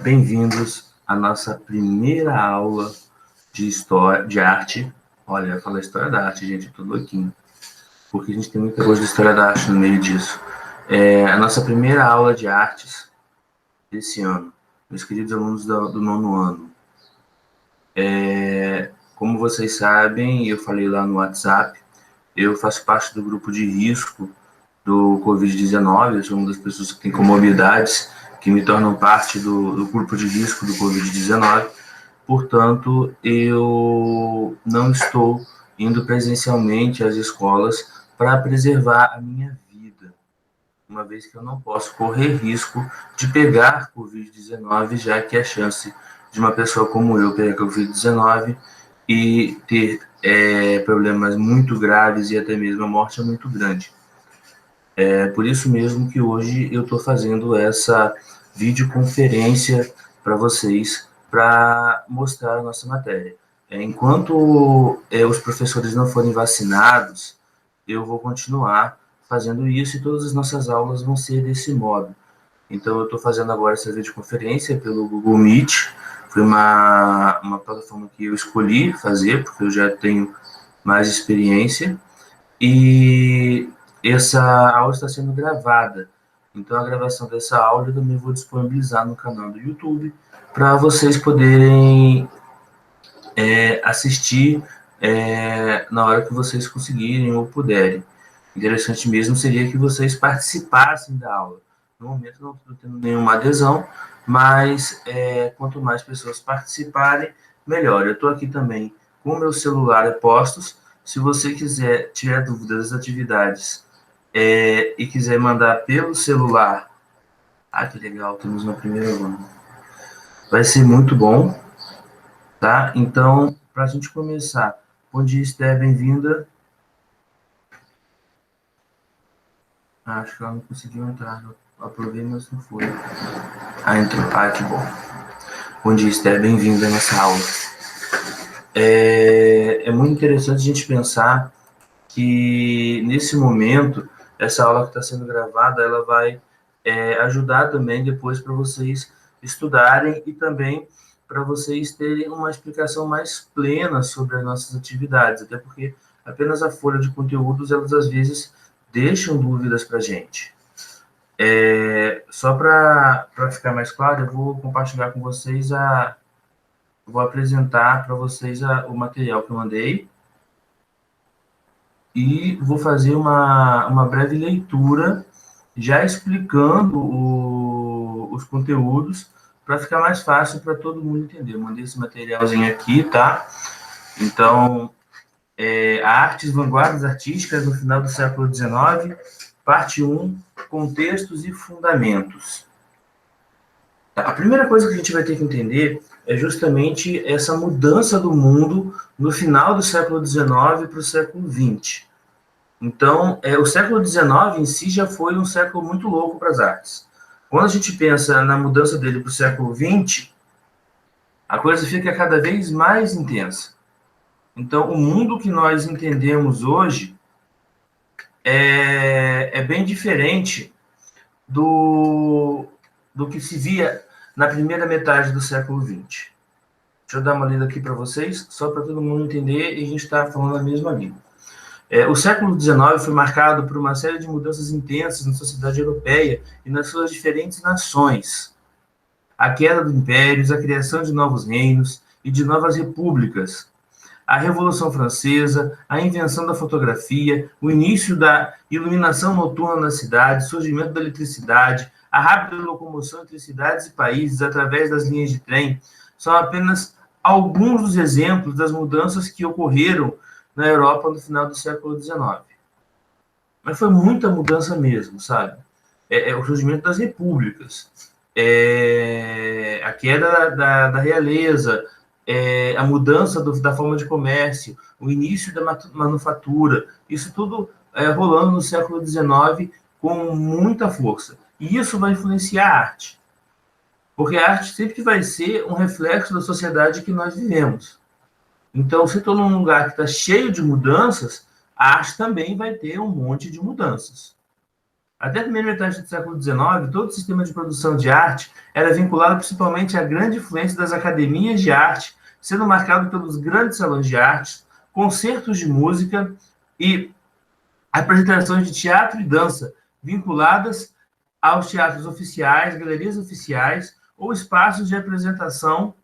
Bem-vindos à nossa primeira aula de história, de arte. Olha, eu falo história da arte, gente, eu tô louquinho, porque a gente tem muita coisa de história da arte no meio disso. A nossa primeira aula de artes desse ano, meus queridos alunos do nono ano. Como vocês sabem, eu falei lá no WhatsApp, eu faço parte do grupo de risco do Covid-19, eu sou uma das pessoas que tem comorbidades que me tornam parte do grupo de risco do Covid-19. Portanto, eu não estou indo presencialmente às escolas para preservar a minha vida, uma vez que eu não posso correr risco de pegar Covid-19, já que a chance de uma pessoa como eu pegar Covid-19 e ter problemas muito graves e até mesmo a morte é muito grande. É por isso mesmo que hoje eu estou fazendo essa videoconferência para vocês, para mostrar a nossa matéria. Enquanto os professores não forem vacinados, eu vou continuar fazendo isso e todas as nossas aulas vão ser desse modo. Então, eu estou fazendo agora essa videoconferência pelo Google Meet. Foi uma plataforma que eu escolhi fazer, porque eu já tenho mais experiência. E essa aula está sendo gravada. Então, a gravação dessa aula eu também vou disponibilizar no canal do YouTube para vocês poderem assistir na hora que vocês conseguirem ou puderem. Interessante mesmo seria que vocês participassem da aula. No momento não estou tendo nenhuma adesão, mas quanto mais pessoas participarem, melhor. Eu estou aqui também com o meu celular a postos. Se você tiver dúvidas das atividades e quiser mandar pelo celular, que legal, temos uma primeira aluna. Vai ser muito bom, tá? Então, para a gente começar, bom dia, Esther, bem-vinda. Acho que ela não conseguiu entrar, eu aprovei, mas não foi. Entrou. Que bom. Bom dia, Esther, bem-vinda nessa aula. É muito interessante a gente pensar que, nesse momento, essa aula que está sendo gravada, ela vai ajudar também depois para vocês estudarem e também para vocês terem uma explicação mais plena sobre as nossas atividades, até porque apenas a folha de conteúdos, elas às vezes deixam dúvidas para a gente. Só para ficar mais claro, eu vou compartilhar com vocês vou apresentar para vocês o material que eu mandei e vou fazer uma breve leitura já explicando os conteúdos para ficar mais fácil para todo mundo entender. Eu mandei esse materialzinho aqui, tá? Então, Artes, Vanguardas Artísticas no final do século XIX, parte 1, Contextos e Fundamentos. A primeira coisa que a gente vai ter que entender é justamente essa mudança do mundo no final do século XIX para o século XX. Então, o século XIX em si já foi um século muito louco para as artes. Quando a gente pensa na mudança dele para o século XX, a coisa fica cada vez mais intensa. Então, o mundo que nós entendemos hoje é bem diferente do que se via na primeira metade do século XX. Deixa eu dar uma lida aqui para vocês, só para todo mundo entender e a gente está falando a mesma língua. O século XIX foi marcado por uma série de mudanças intensas na sociedade europeia e nas suas diferentes nações. A queda dos impérios, a criação de novos reinos e de novas repúblicas, a Revolução Francesa, a invenção da fotografia, o início da iluminação noturna na cidade, o surgimento da eletricidade, a rápida locomoção entre cidades e países através das linhas de trem, são apenas alguns dos exemplos das mudanças que ocorreram na Europa no final do século XIX. Mas foi muita mudança mesmo, sabe? O surgimento das repúblicas, a queda da realeza, a mudança da forma de comércio, o início da manufatura, isso tudo rolando no século XIX com muita força. E isso vai influenciar a arte, porque a arte sempre vai ser um reflexo da sociedade que nós vivemos. Então, se estou num lugar que está cheio de mudanças, a arte também vai ter um monte de mudanças. Até a primeira metade do século XIX, todo o sistema de produção de arte era vinculado principalmente à grande influência das academias de arte, sendo marcado pelos grandes salões de arte, concertos de música e apresentações de teatro e dança, vinculadas aos teatros oficiais, galerias oficiais ou espaços de apresentação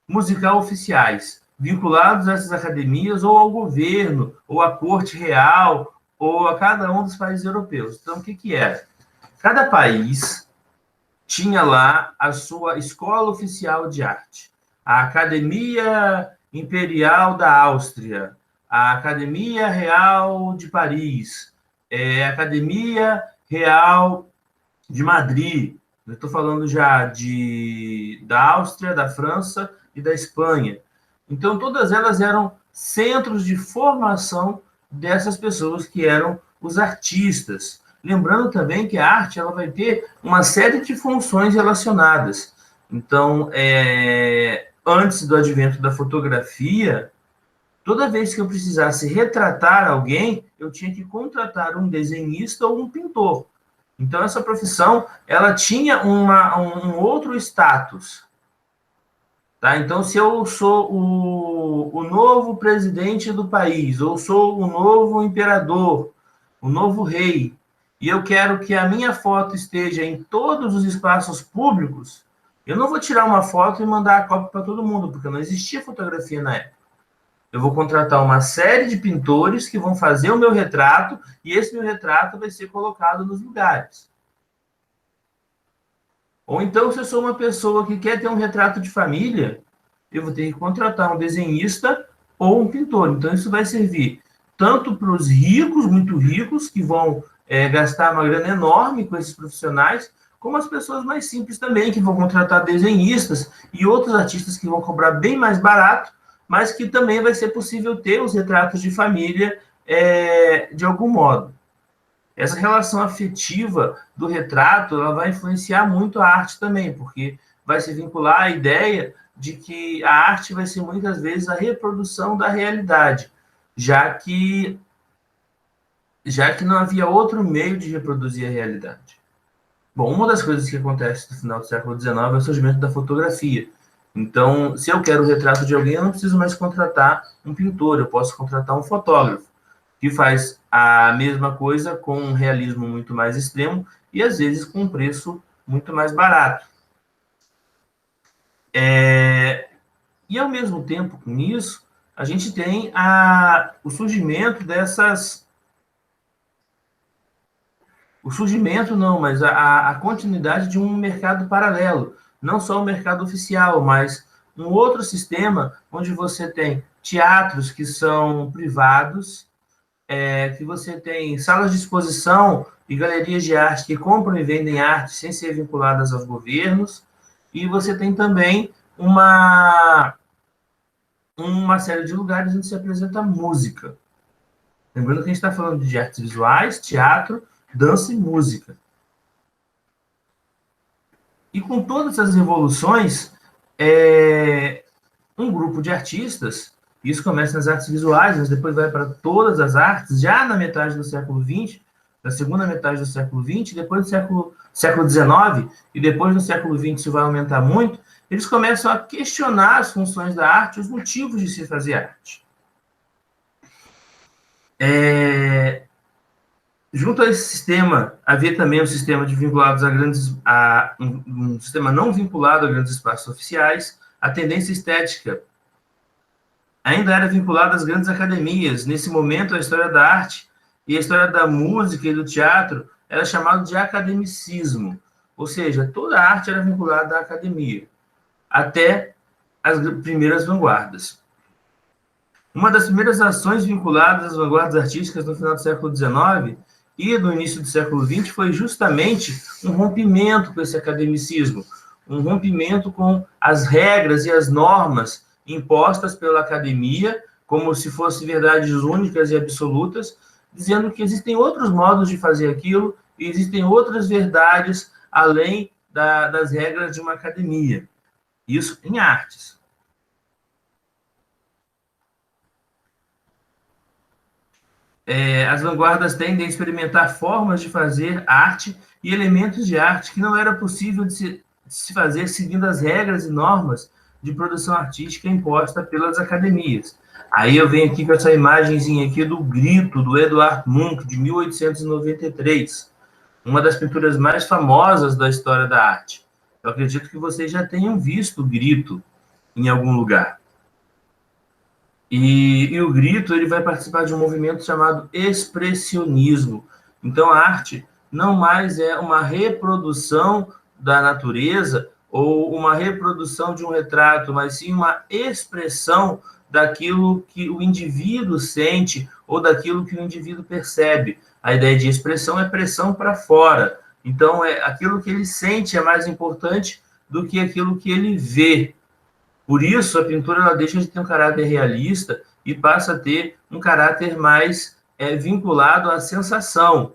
musical oficiais, vinculados a essas academias ou ao governo, ou à corte real, ou a cada um dos países europeus. Então, o que que era? Cada país tinha lá a sua escola oficial de arte. A Academia Imperial da Áustria, a Academia Real de Paris, a Academia Real de Madrid. Eu estou falando já da Áustria, da França e da Espanha. Então, todas elas eram centros de formação dessas pessoas que eram os artistas. Lembrando também que a arte ela vai ter uma série de funções relacionadas. Então, antes do advento da fotografia, toda vez que eu precisasse retratar alguém, eu tinha que contratar um desenhista ou um pintor. Então, essa profissão ela tinha um outro status. Tá? Então, se eu sou o novo presidente do país, ou sou o novo imperador, o novo rei, e eu quero que a minha foto esteja em todos os espaços públicos, eu não vou tirar uma foto e mandar a cópia para todo mundo, porque não existia fotografia na época. Eu vou contratar uma série de pintores que vão fazer o meu retrato, e esse meu retrato vai ser colocado nos lugares. Ou então, se eu sou uma pessoa que quer ter um retrato de família, eu vou ter que contratar um desenhista ou um pintor. Então, isso vai servir tanto para os ricos, muito ricos, que vão gastar uma grana enorme com esses profissionais, como as pessoas mais simples também, que vão contratar desenhistas e outros artistas que vão cobrar bem mais barato, mas que também vai ser possível ter os retratos de família de algum modo. Essa relação afetiva do retrato ela vai influenciar muito a arte também, porque vai se vincular à ideia de que a arte vai ser muitas vezes a reprodução da realidade, já que não havia outro meio de reproduzir a realidade. Bom, uma das coisas que acontece no final do século XIX é o surgimento da fotografia. Então, se eu quero o retrato de alguém, eu não preciso mais contratar um pintor, eu posso contratar um fotógrafo, que faz a mesma coisa com um realismo muito mais extremo e, às vezes, com um preço muito mais barato. E, ao mesmo tempo, com isso, a gente tem o surgimento dessas... O surgimento, não, mas a continuidade de um mercado paralelo. Não só o mercado oficial, mas um outro sistema onde você tem teatros que são privados, que você tem salas de exposição e galerias de arte que compram e vendem arte sem ser vinculadas aos governos, e você tem também uma série de lugares onde se apresenta música. Lembrando que a gente está falando de artes visuais, teatro, dança e música. E com todas essas revoluções, um grupo de artistas, isso começa nas artes visuais, mas depois vai para todas as artes, já na metade do século XX, na segunda metade do século XX, depois do século XIX, e depois do século XX isso vai aumentar muito, eles começam a questionar as funções da arte, os motivos de se fazer arte. Junto a esse sistema, havia também um sistema de vinculados um sistema não vinculado a grandes espaços oficiais. A tendência estética ainda era vinculada às grandes academias. Nesse momento, a história da arte e a história da música e do teatro era chamado de academicismo, ou seja, toda a arte era vinculada à academia, até as primeiras vanguardas. Uma das primeiras ações vinculadas às vanguardas artísticas no final do século XIX e no início do século XX foi justamente um rompimento com esse academicismo, um rompimento com as regras e as normas impostas pela academia, como se fossem verdades únicas e absolutas, dizendo que existem outros modos de fazer aquilo e existem outras verdades além das regras de uma academia. Isso em artes. As vanguardas tendem a experimentar formas de fazer arte e elementos de arte que não era possível de se fazer seguindo as regras e normas de produção artística imposta pelas academias. Aí eu venho aqui com essa imagenzinha aqui do Grito, do Eduard Munch, de 1893, uma das pinturas mais famosas da história da arte. Eu acredito que vocês já tenham visto o Grito em algum lugar. E o Grito ele vai participar de um movimento chamado expressionismo. Então, a arte não mais é uma reprodução da natureza ou uma reprodução de um retrato, mas sim uma expressão daquilo que o indivíduo sente ou daquilo que o indivíduo percebe. A ideia de expressão é pressão para fora. Então, aquilo que ele sente é mais importante do que aquilo que ele vê. Por isso, a pintura ela deixa de ter um caráter realista e passa a ter um caráter mais vinculado à sensação.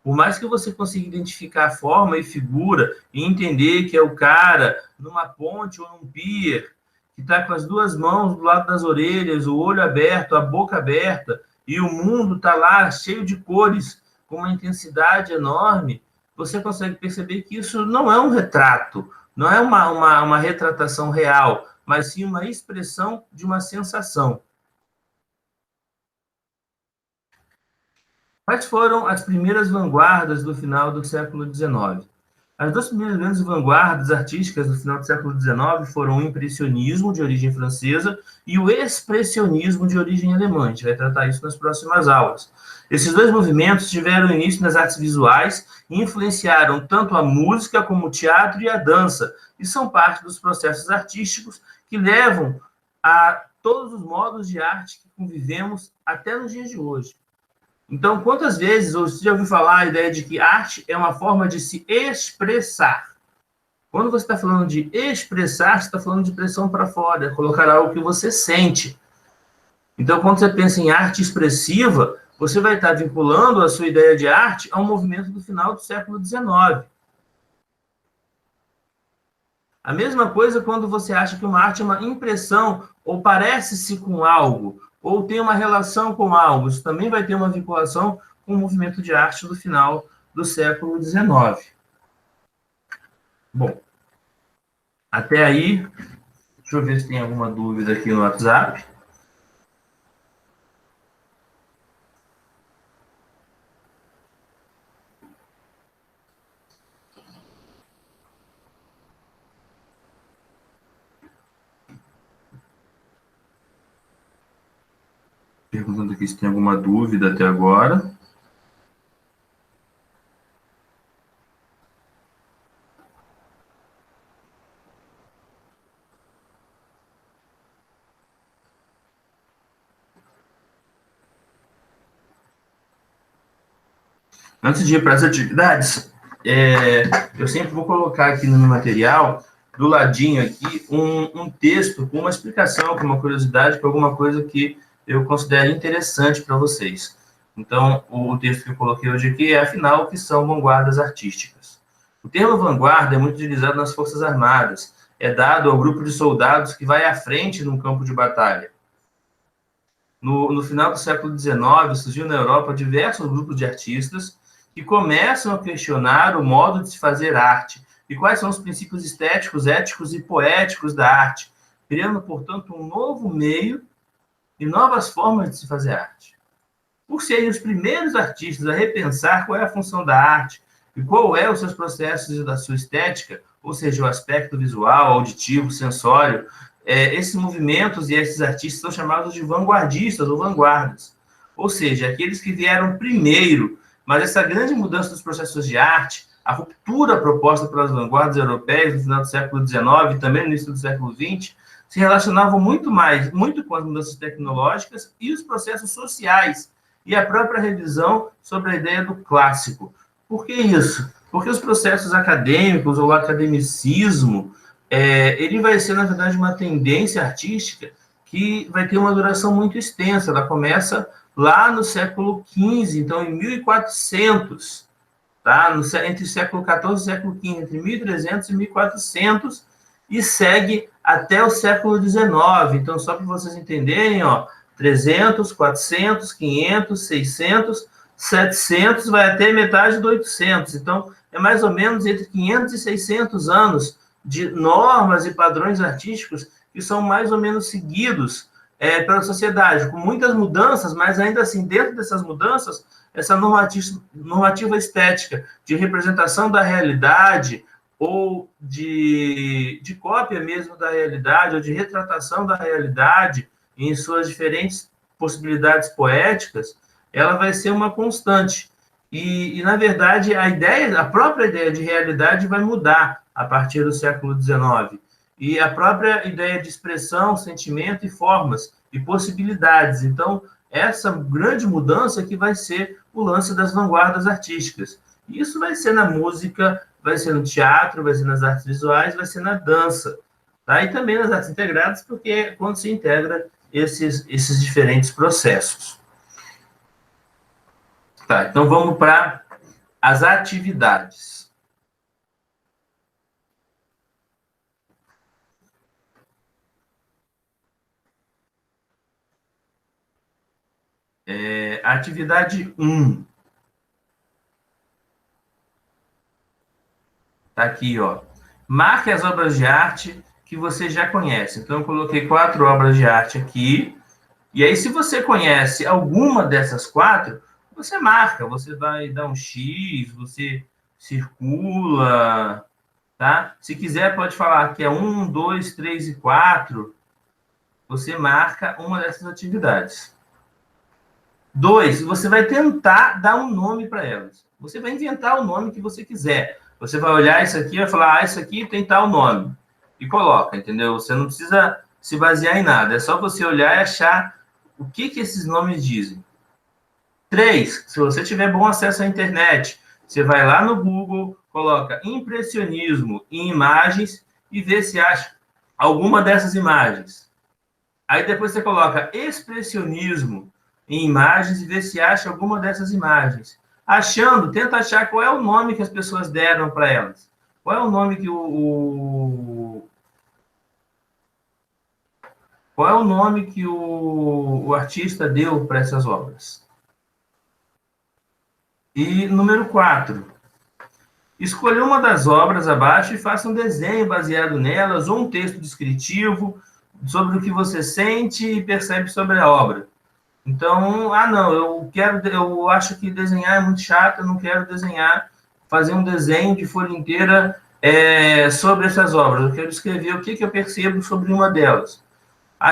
Por mais que você consiga identificar a forma e figura e entender que é o cara numa ponte ou num pier, que está com as duas mãos do lado das orelhas, o olho aberto, a boca aberta, e o mundo está lá cheio de cores, com uma intensidade enorme, você consegue perceber que isso não é um retrato, não é uma retratação real, mas sim uma expressão de uma sensação. Quais foram as primeiras vanguardas do final do século XIX? As duas primeiras grandes vanguardas artísticas do final do século XIX foram o impressionismo, de origem francesa, e o expressionismo, de origem alemã. A gente vai tratar isso nas próximas aulas. Esses dois movimentos tiveram início nas artes visuais e influenciaram tanto a música como o teatro e a dança, e são parte dos processos artísticos que levam a todos os modos de arte que convivemos até nos dias de hoje. Então, quantas vezes você já ouviu falar a ideia de que arte é uma forma de se expressar? Quando você está falando de expressar, você está falando de pressão para fora, colocar algo que você sente. Então, quando você pensa em arte expressiva, você vai estar vinculando a sua ideia de arte a um movimento do final do século XIX. A mesma coisa quando você acha que uma arte é uma impressão ou parece-se com algo, ou tem uma relação com algo. Isso também vai ter uma vinculação com o movimento de arte do final do século XIX. Bom, até aí, deixa eu ver se tem alguma dúvida aqui no WhatsApp. Perguntando aqui se tem alguma dúvida até agora. Antes de ir para as atividades, eu sempre vou colocar aqui no meu material, do ladinho aqui, um texto com uma explicação, com uma curiosidade, com alguma coisa que eu considero interessante para vocês. Então, o texto que eu coloquei hoje aqui é, afinal, o que são vanguardas artísticas. O termo vanguarda é muito utilizado nas Forças Armadas. É dado ao grupo de soldados que vai à frente num campo de batalha. No final do século XIX, surgiu na Europa diversos grupos de artistas que começam a questionar o modo de se fazer arte e quais são os princípios estéticos, éticos e poéticos da arte, criando, portanto, um novo meio e novas formas de se fazer arte. Por serem os primeiros artistas a repensar qual é a função da arte e qual é os seus processos da sua estética, ou seja, o aspecto visual, auditivo, sensório, esses movimentos e esses artistas são chamados de vanguardistas ou vanguardas. Ou seja, aqueles que vieram primeiro, mas essa grande mudança dos processos de arte, a ruptura proposta pelas vanguardas europeias no final do século XIX e também no início do século XX, se relacionavam muito com as mudanças tecnológicas e os processos sociais, e a própria revisão sobre a ideia do clássico. Por que isso? Porque os processos acadêmicos, ou o academicismo, ele vai ser, na verdade, uma tendência artística que vai ter uma duração muito extensa. Ela começa lá no século XV, então em 1400, tá? Entre o século XIV e o século XV, entre 1300 e 1400, e segue até o século XIX. Então, só para vocês entenderem, ó, 300, 400, 500, 600, 700, vai até metade do 800. Então, é mais ou menos entre 500 e 600 anos de normas e padrões artísticos que são mais ou menos seguidos pela sociedade, com muitas mudanças, mas ainda assim, dentro dessas mudanças, essa normativa estética de representação da realidade ou de cópia mesmo da realidade, ou de retratação da realidade em suas diferentes possibilidades poéticas, ela vai ser uma constante. E na verdade, a própria ideia de realidade vai mudar a partir do século XIX. E a própria ideia de expressão, sentimento e formas e possibilidades. Então, essa grande mudança que vai ser o lance das vanguardas artísticas. Isso vai ser na música, vai ser no teatro, vai ser nas artes visuais, vai ser na dança. Tá? E também nas artes integradas, porque é quando se integra esses diferentes processos. Tá, então vamos para as atividades. Atividade 1. Tá aqui, ó. Marque as obras de arte que você já conhece. Então, eu coloquei 4 obras de arte aqui. E aí, se você conhece alguma dessas 4, você marca. Você vai dar um X, você circula, tá? Se quiser, pode falar que é 1, 2, 3 e 4. Você marca uma dessas atividades. 2, você vai tentar dar um nome para elas. Você vai inventar o nome que você quiser. Você vai olhar isso aqui e vai falar, isso aqui tem tal nome. E coloca, entendeu? Você não precisa se basear em nada. É só você olhar e achar o que esses nomes dizem. 3, se você tiver bom acesso à internet, você vai lá no Google, coloca impressionismo em imagens e vê se acha alguma dessas imagens. Aí depois você coloca expressionismo em imagens e vê se acha alguma dessas imagens. Achando, tenta achar qual é o nome que as pessoas deram para elas. Qual é o nome que qual é o nome que o artista deu para essas obras? E número 4. Escolha uma das obras abaixo e faça um desenho baseado nelas ou um texto descritivo sobre o que você sente e percebe sobre a obra. Então, não, eu acho que desenhar é muito chato, eu não quero desenhar, fazer um desenho de folha inteira sobre essas obras. Eu quero escrever o que eu percebo sobre uma delas.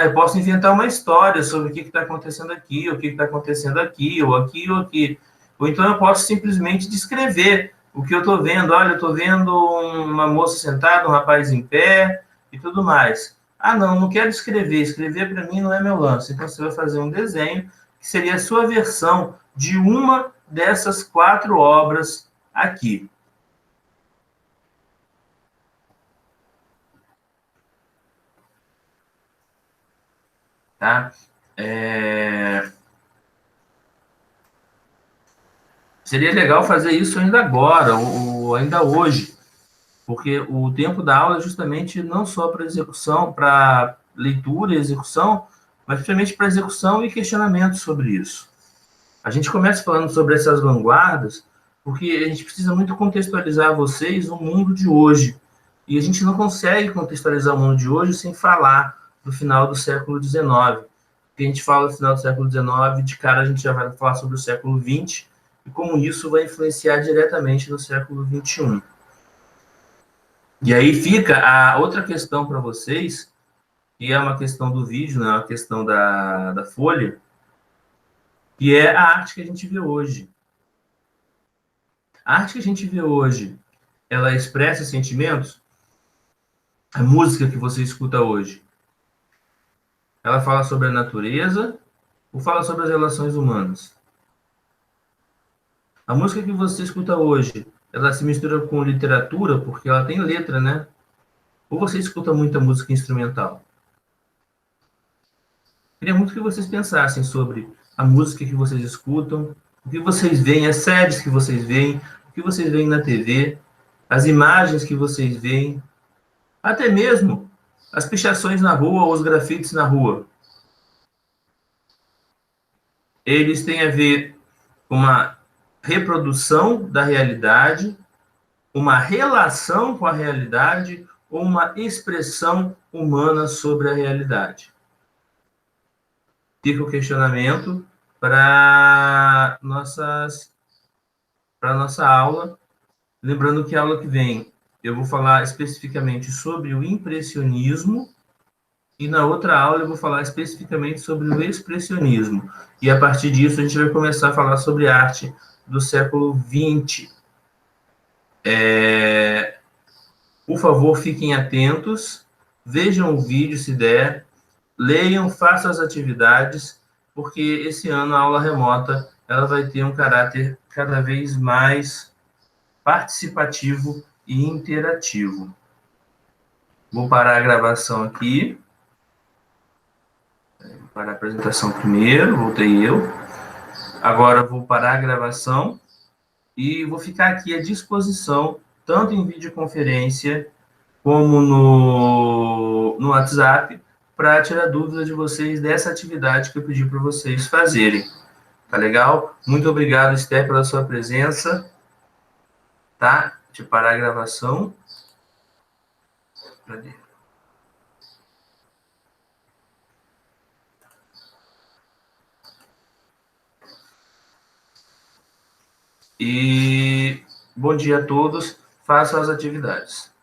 Eu posso inventar uma história sobre o que está acontecendo aqui, o que está acontecendo aqui, ou aqui, ou aqui. Ou então eu posso simplesmente descrever o que eu estou vendo. Olha, eu estou vendo uma moça sentada, um rapaz em pé e tudo mais. Não quero escrever. Escrever para mim não é meu lance. Então você vai fazer um desenho que seria a sua versão de uma dessas 4 obras aqui. Tá? Seria legal fazer isso ainda agora, ou ainda hoje, porque o tempo da aula é justamente não só para execução, para leitura e execução, mas justamente para execução e questionamento sobre isso. A gente começa falando sobre essas vanguardas, porque a gente precisa muito contextualizar vocês no mundo de hoje. E a gente não consegue contextualizar o mundo de hoje sem falar do final do século XIX. Porque a gente fala do final do século XIX, de cara a gente já vai falar sobre o século XX, e como isso vai influenciar diretamente no século XXI. E aí fica a outra questão para vocês, que é uma questão do vídeo, né, uma questão da folha, que é a arte que a gente vê hoje. A arte que a gente vê hoje, ela expressa sentimentos? A música que você escuta hoje, ela fala sobre a natureza ou fala sobre as relações humanas? A música que você escuta hoje, ela se mistura com literatura porque ela tem letra, né? Ou você escuta muita música instrumental? Queria muito que vocês pensassem sobre a música que vocês escutam, o que vocês veem, as séries que vocês veem, o que vocês veem na TV, as imagens que vocês veem, até mesmo as pichações na rua ou os grafites na rua. eles têm a ver com uma reprodução da realidade, uma relação com a realidade ou uma expressão humana sobre a realidade. Fica o questionamento para nossa aula. Lembrando que a aula que vem eu vou falar especificamente sobre o impressionismo e na outra aula eu vou falar especificamente sobre o expressionismo. E a partir disso a gente vai começar a falar sobre arte do século XX. Por favor, fiquem atentos, vejam o vídeo se der, leiam, façam as atividades, porque esse ano a aula remota ela vai ter um caráter cada vez mais participativo e interativo. Vou parar a gravação aqui. Vou parar a apresentação primeiro, voltei eu. Agora vou parar a gravação e vou ficar aqui à disposição, tanto em videoconferência como no WhatsApp, para tirar dúvidas de vocês dessa atividade que eu pedi para vocês fazerem. Tá legal? Muito obrigado, Esther, pela sua presença. Tá? Deixa eu parar a gravação. Cadê? E bom dia a todos. Façam as atividades.